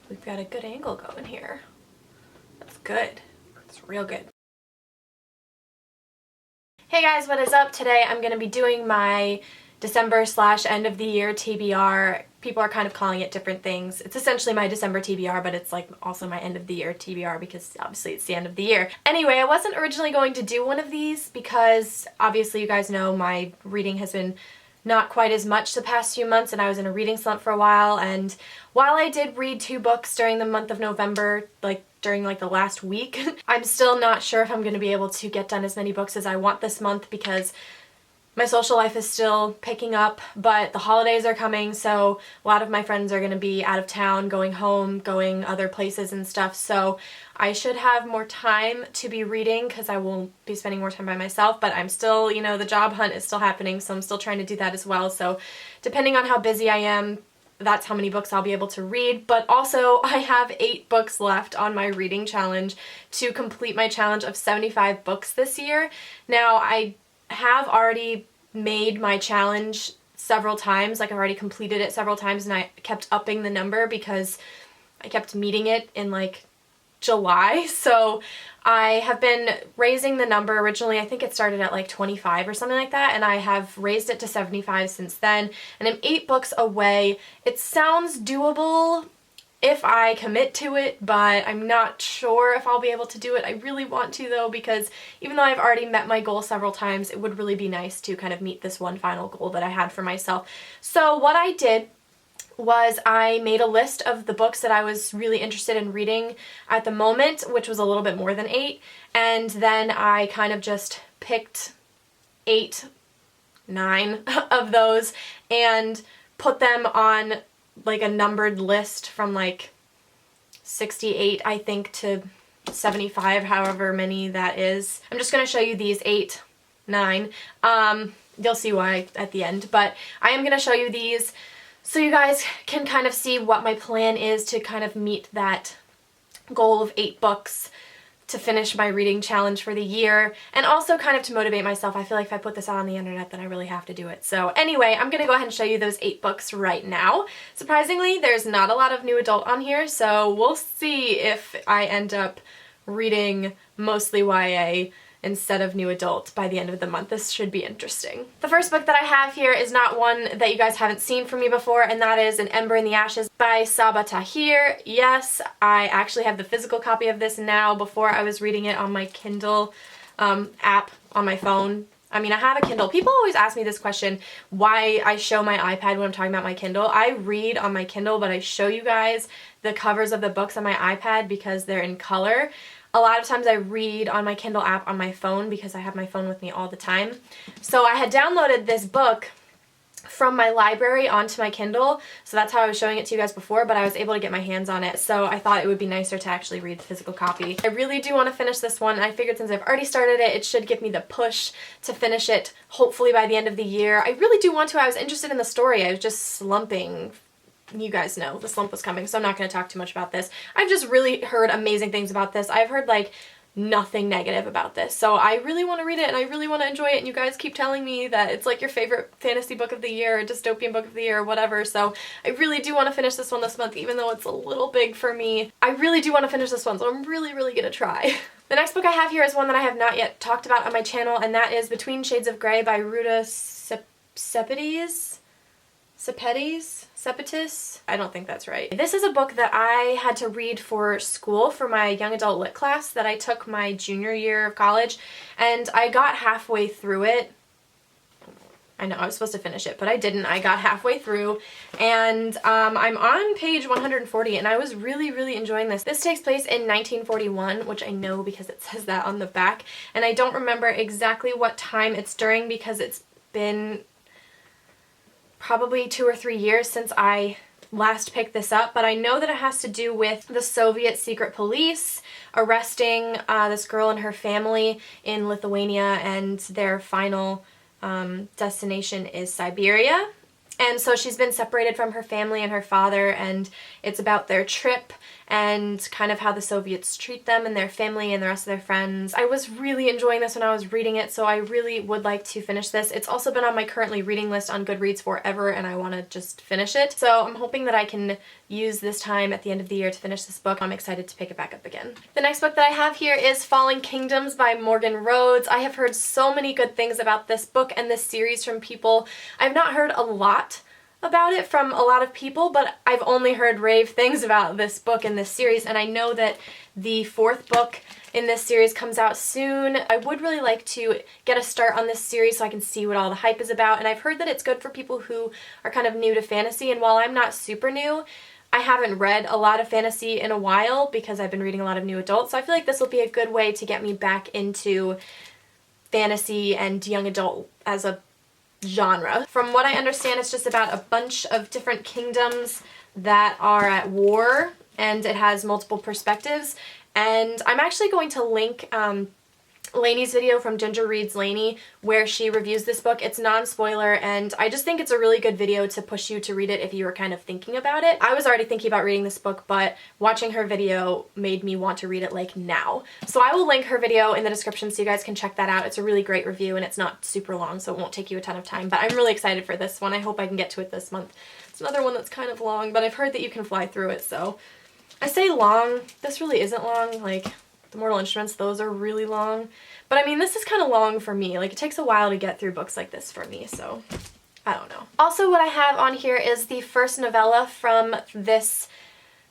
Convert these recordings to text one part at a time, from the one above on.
We've got a good angle going here. That's good. It's real good. Hey guys, what is up? Today I'm going to be doing my December/end of the year TBR. People are kind of calling it different things. It's essentially my December TBR, but it's like also my end of the year TBR because obviously it's the end of the year. Anyway, I wasn't originally going to do one of these because obviously you guys know my reading has been not quite as much the past few months, and I was in a reading slump for a while. And while I did read 2 books during the month of November, during the last week, I'm still not sure if I'm going to be able to get done as many books as I want this month because my social life is still picking up, but the holidays are coming, so a lot of my friends are going to be out of town, going home, going other places and stuff, so I should have more time to be reading because I will be spending more time by myself, but I'm still, the job hunt is still happening, so I'm still trying to do that as well, so depending on how busy I am, that's how many books I'll be able to read. But also I have 8 books left on my reading challenge to complete my challenge of 75 books this year. Now I have already made my challenge several times, I've already completed it several times, and I kept upping the number because I kept meeting it in July, so I have been raising the number. Originally I think it started at 25 or something like that, and I have raised it to 75 since then, and I'm 8 books away. It sounds doable if I commit to it, but I'm not sure if I'll be able to do it. I really want to though, because even though I've already met my goal several times, it would really be nice to kind of meet this one final goal that I had for myself. So what I did was I made a list of the books that I was really interested in reading at the moment, which was a little bit more than 8, and then I kind of just picked 8, 9 of those and put them on a numbered list from 68 I think to 75, however many that is. I'm just going to show you these 8, 9. You'll see why at the end, but I am going to show you these so you guys can kind of see what my plan is to kind of meet that goal of 8 books to finish my reading challenge for the year, and also kind of to motivate myself. I feel like if I put this out on the internet, then I really have to do it. So anyway, I'm going to go ahead and show you those 8 books right now. Surprisingly, there's not a lot of new adult on here, so we'll see if I end up reading mostly YA instead of new adult by the end of the month. This should be interesting. The first book that I have here is not one that you guys haven't seen from me before, and that is An Ember in the Ashes by Sabaa Tahir. Yes, I actually have the physical copy of this now. Before I was reading it on my Kindle app on my phone. I mean, I have a Kindle. People always ask me this question, why I show my iPad when I'm talking about my Kindle. I read on my Kindle, but I show you guys the covers of the books on my iPad because they're in color. A lot of times I read on my Kindle app on my phone because I have my phone with me all the time. So I had downloaded this book from my library onto my Kindle, so that's how I was showing it to you guys before, but I was able to get my hands on it, so I thought it would be nicer to actually read the physical copy. I really do want to finish this one, and I figured since I've already started it, it should give me the push to finish it, hopefully by the end of the year. I really do want to. I was interested in the story. I was just slumping. You guys know the slump was coming, so I'm not going to talk too much about this. I've just really heard amazing things about this. I've heard nothing negative about this, so I really want to read it and I really want to enjoy it, and you guys keep telling me that it's your favorite fantasy book of the year or dystopian book of the year or whatever, so I really do want to finish this one this month, even though it's a little big for me. I really do want to finish this one, so I'm really gonna try. The next book I have here is one that I have not yet talked about on my channel, and that is Between Shades of Grey by Ruta Sepetys? I don't think that's right. This is a book that I had to read for school for my young adult lit class that I took my junior year of college, and I got halfway through it. I know I was supposed to finish it, but I didn't. I got halfway through, and I'm on page 140, and I was really enjoying this. This takes place in 1941, which I know because it says that on the back, and I don't remember exactly what time it's during because it's been probably 2 or 3 years since I last picked this up, but I know that it has to do with the Soviet secret police arresting this girl and her family in Lithuania, and their final destination is Siberia. And so she's been separated from her family and her father, and it's about their trip and kind of how the Soviets treat them and their family and the rest of their friends. I was really enjoying this when I was reading it, so I really would like to finish this. It's also been on my currently reading list on Goodreads forever, and I want to just finish it. So I'm hoping that I can use this time at the end of the year to finish this book. I'm excited to pick it back up again. The next book that I have here is Falling Kingdoms by Morgan Rhodes. I have heard so many good things about this book and this series from people. I've not heard a lot about it from a lot of people, but I've only heard rave things about this book and this series, and I know that the 4th book in this series comes out soon. I would really like to get a start on this series so I can see what all the hype is about, and I've heard that it's good for people who are kind of new to fantasy, and while I'm not super new, I haven't read a lot of fantasy in a while because I've been reading a lot of new adult, so I feel like this will be a good way to get me back into fantasy and young adult as a genre. From what I understand, it's just about a bunch of different kingdoms that are at war, and it has multiple perspectives, and I'm actually going to link Lainey's video from Ginger Reads Lainey where she reviews this book. It's non-spoiler, and I just think it's a really good video to push you to read it if you were kind of thinking about it. I was already thinking about reading this book, but watching her video made me want to read it like now. So I will link her video in the description so you guys can check that out. It's a really great review and it's not super long, so it won't take you a ton of time, but I'm really excited for this one. I hope I can get to it this month. It's another one that's kind of long, but I've heard that you can fly through it, so I say long. This really isn't long. Like, the Mortal Instruments, those are really long. But I mean, this is kind of long for me. Like, it takes a while to get through books like this for me, so I don't know. Also, what I have on here is the first novella from this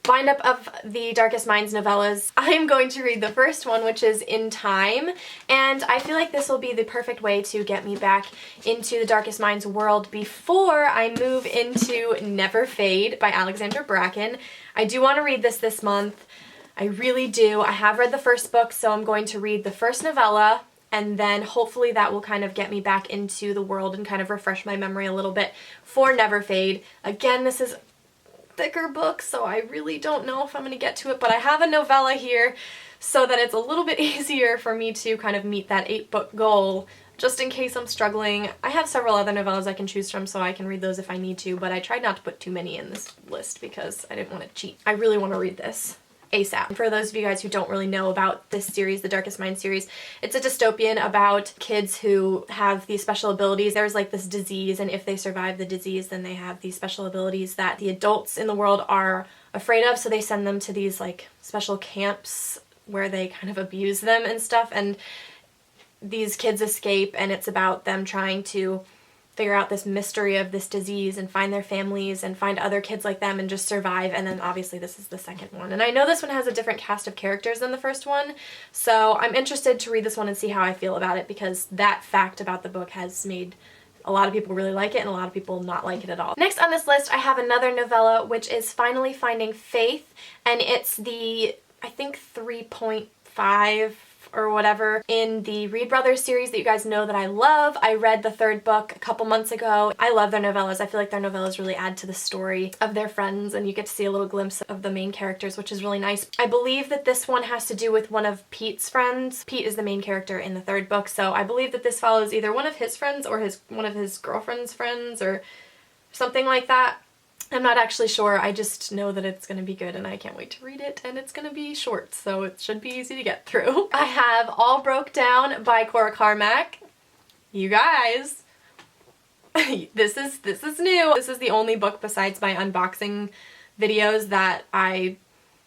bind-up of the Darkest Minds novellas. I'm going to read the first one, which is In Time, and I feel like this will be the perfect way to get me back into the Darkest Minds world before I move into Never Fade by Alexandra Bracken. I do want to read this month. I really do. I have read the first book, so I'm going to read the first novella, and then hopefully that will kind of get me back into the world and kind of refresh my memory a little bit for Never Fade. Again, this is a thicker book, so I really don't know if I'm going to get to it, but I have a novella here so that it's a little bit easier for me to kind of meet that 8-book goal, just in case I'm struggling. I have several other novellas I can choose from, so I can read those if I need to, but I tried not to put too many in this list because I didn't want to cheat. I really want to read this ASAP. For those of you guys who don't really know about this series, the Darkest Mind series, it's a dystopian about kids who have these special abilities. There's like this disease, and if they survive the disease, then they have these special abilities that the adults in the world are afraid of, so they send them to these like special camps where they kind of abuse them and stuff, and these kids escape, and it's about them trying to figure out this mystery of this disease and find their families and find other kids like them and just survive. And then obviously this is the second one. And I know this one has a different cast of characters than the first one, so I'm interested to read this one and see how I feel about it, because that fact about the book has made a lot of people really like it and a lot of people not like it at all. Next on this list I have another novella, which is Finally Finding Faith, and it's the, I think, 3.5 or whatever in the Reed Brothers series that you guys know that I love. I read the 3rd book a couple months ago. I love their novellas. I feel like their novellas really add to the story of their friends, and you get to see a little glimpse of the main characters, which is really nice. I believe that this one has to do with one of Pete's friends. Pete is the main character in the 3rd book, so I believe that this follows either one of his friends or one of his girlfriend's friends or something like that. I'm not actually sure. I just know that it's going to be good and I can't wait to read it, and it's going to be short, so it should be easy to get through. I have All Broke Down by Cora Carmack. You guys, this is new. This is the only book besides my unboxing videos that I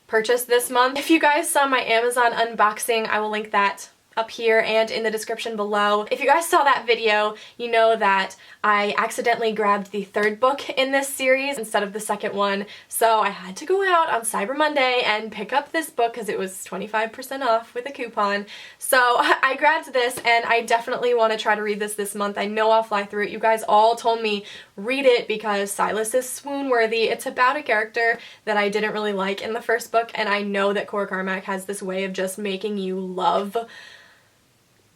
purchased this month. If you guys saw my Amazon unboxing, I will link that up here and in the description below. If you guys saw that video, you know that I accidentally grabbed the 3rd book in this series instead of the 2nd one, so I had to go out on Cyber Monday and pick up this book because it was 25% off with a coupon. So I grabbed this, and I definitely want to try to read this month. I know I'll fly through it. You guys all told me read it because Silas is swoon-worthy. It's about a character that I didn't really like in the 1st book, and I know that Cora Carmack has this way of just making you love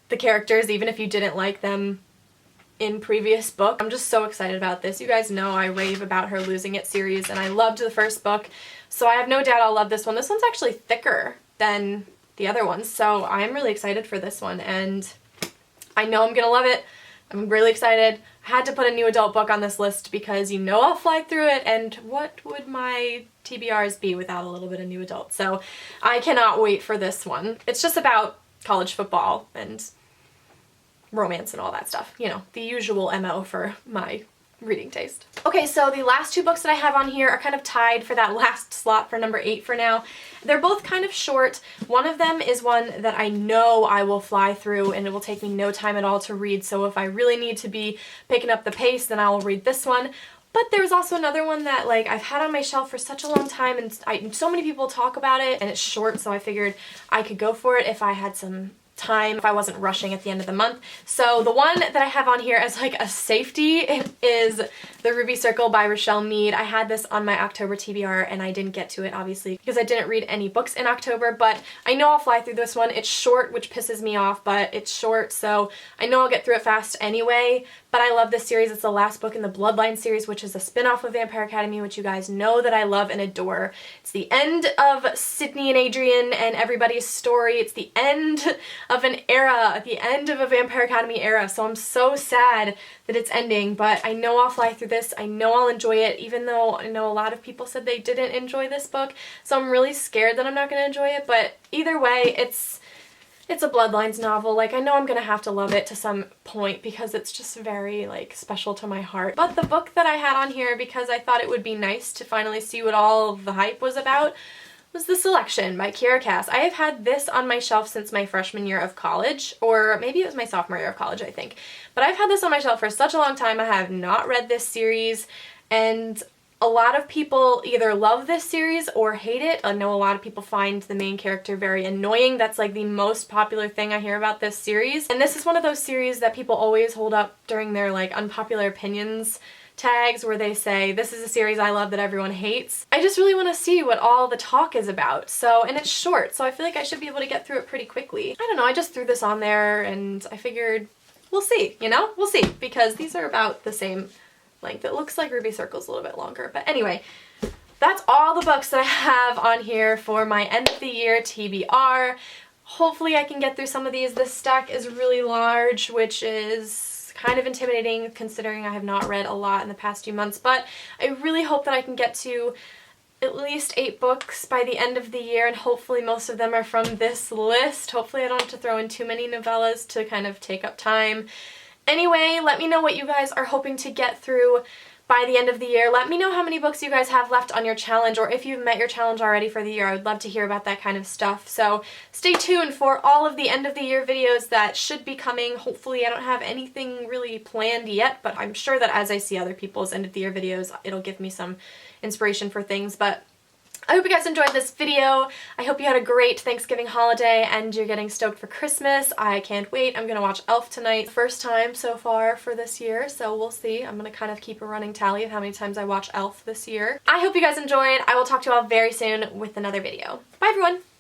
the characters even if you didn't like them in previous book. I'm just so excited about this. You guys know I rave about her Losing It series, and I loved the 1st book, so I have no doubt I'll love this one. This one's actually thicker than the other ones, so I'm really excited for this one, and I know I'm gonna love it. I'm really excited. I had to put a new adult book on this list because you know I'll fly through it, and what would my TBRs be without a little bit of new adult? So I cannot wait for this one. It's just about college football and romance and all that stuff. You know, the usual MO for my reading taste. Okay, so the last two books that I have on here are kind of tied for that last slot for number 8 for now. They're both kind of short. One of them is one that I know I will fly through and it will take me no time at all to read, so if I really need to be picking up the pace, then I will read this one. But there's also another one that like I've had on my shelf for such a long time and so many people talk about it, and it's short, so I figured I could go for it if I had some time, if I wasn't rushing at the end of the month. So the one that I have on here as like a safety is The Ruby Circle by Rochelle Mead. I had this on my October TBR and I didn't get to it obviously because I didn't read any books in October, but I know I'll fly through this one. It's short, which pisses me off, but it's short, so I know I'll get through it fast anyway. But I love this series. It's the last book in the Bloodline series, which is a spin-off of Vampire Academy, which you guys know that I love and adore. It's the end of Sydney and Adrian and everybody's story. It's the end of an era, the end of a Vampire Academy era, so I'm so sad that it's ending, but I know I'll fly through this. I know I'll enjoy it, even though I know a lot of people said they didn't enjoy this book, so I'm really scared that I'm not going to enjoy it, but either way, it's a Bloodlines novel. Like, I know I'm gonna have to love it to some point because it's just very, like, special to my heart. But the book that I had on here, because I thought it would be nice to finally see what all the hype was about, was The Selection by Kiera Cass. I have had this on my shelf since my freshman year of college, or maybe it was my sophomore year of college, I think. But I've had this on my shelf for such a long time. I have not read this series, and a lot of people either love this series or hate it. I know a lot of people find the main character very annoying. That's like the most popular thing I hear about this series. And this is one of those series that people always hold up during their like unpopular opinions tags where they say, this is a series I love that everyone hates. I just really want to see what all the talk is about. So, and it's short, so I feel like I should be able to get through it pretty quickly. I don't know, I just threw this on there and I figured, we'll see, you know? We'll see, because these are about the same length. It looks like Ruby Circle's a little bit longer, but anyway, that's all the books that I have on here for my end of the year TBR. Hopefully I can get through some of these. This stack is really large, which is kind of intimidating considering I have not read a lot in the past few months, but I really hope that I can get to at least 8 books by the end of the year, and hopefully most of them are from this list. Hopefully I don't have to throw in too many novellas to kind of take up time. Anyway, let me know what you guys are hoping to get through by the end of the year. Let me know how many books you guys have left on your challenge, or if you've met your challenge already for the year. I would love to hear about that kind of stuff. So stay tuned for all of the end of the year videos that should be coming. Hopefully I don't have anything really planned yet, but I'm sure that as I see other people's end of the year videos, it'll give me some inspiration for things. But I hope you guys enjoyed this video. I hope you had a great Thanksgiving holiday and you're getting stoked for Christmas. I can't wait. I'm gonna watch Elf tonight. First time so far for this year, so we'll see. I'm gonna kind of keep a running tally of how many times I watch Elf this year. I hope you guys enjoyed. I will talk to you all very soon with another video. Bye everyone!